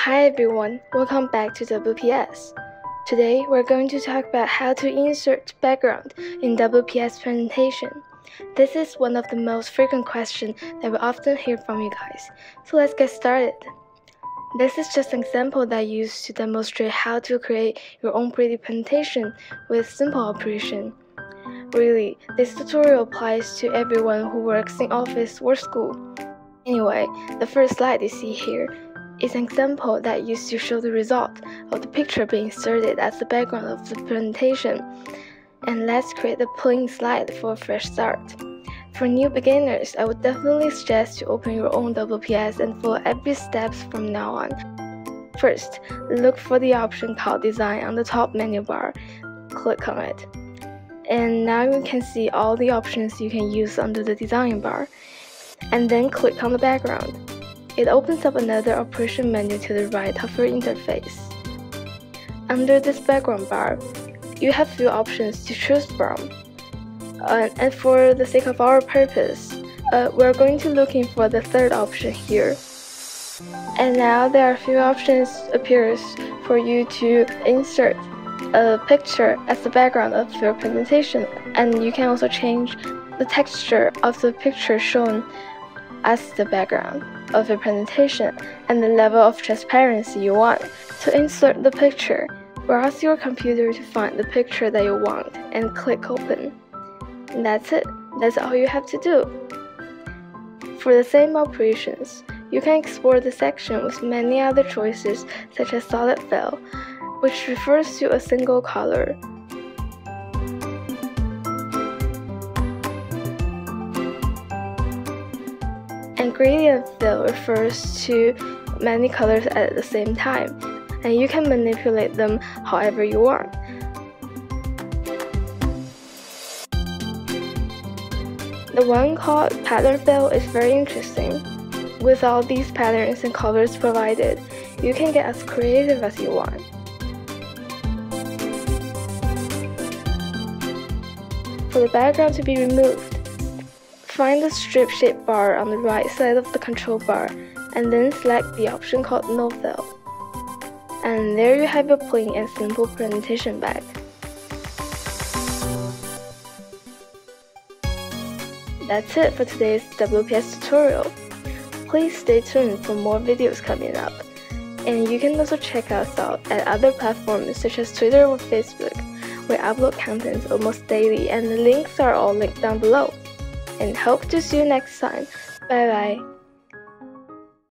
Hi everyone, welcome back to WPS. Today we're going to talk about how to insert background in WPS presentation. This is one of the most frequent questions that we often hear from you guys, so let's get started. This is just an example that I used to demonstrate how to create your own pretty presentation with simple operation. Really, this tutorial applies to everyone who works in office or school. Anyway, the first slide you see here is an example that I used to show the result of the picture being inserted as the background of the presentation. And let's create a plain slide for a fresh start. For new beginners, I would definitely suggest to open your own WPS and follow every step from now on. First, look for the option called Design on the top menu bar. Click on it. And now you can see all the options you can use under the design bar. And then click on the background. It opens up another operation menu to the right of your interface. Under this background bar, you have few options to choose from. And for the sake of our purpose, we're going to looking for the third option here. And now there are a few options appears for you to insert a picture as the background of your presentation, and you can also change the texture of the picture shown as the background of your presentation and the level of transparency you want. To insert the picture, browse your computer to find the picture that you want and click open. And that's it. That's all you have to do. For the same operations, you can export the section with many other choices such as solid fill, which refers to a single color. And gradient fill refers to many colors at the same time, and you can manipulate them however you want. The one called pattern fill is very interesting. With all these patterns and colors provided, you can get as creative as you want. For the background to be removed, find the strip shape bar on the right side of the control bar and then select the option called No Fill. And there you have your plain and simple presentation back. That's it for today's WPS tutorial. Please stay tuned for more videos coming up. And you can also check us out at other platforms such as Twitter or Facebook. We upload content almost daily and the links are all linked down below. And hope to see you next time. Bye bye.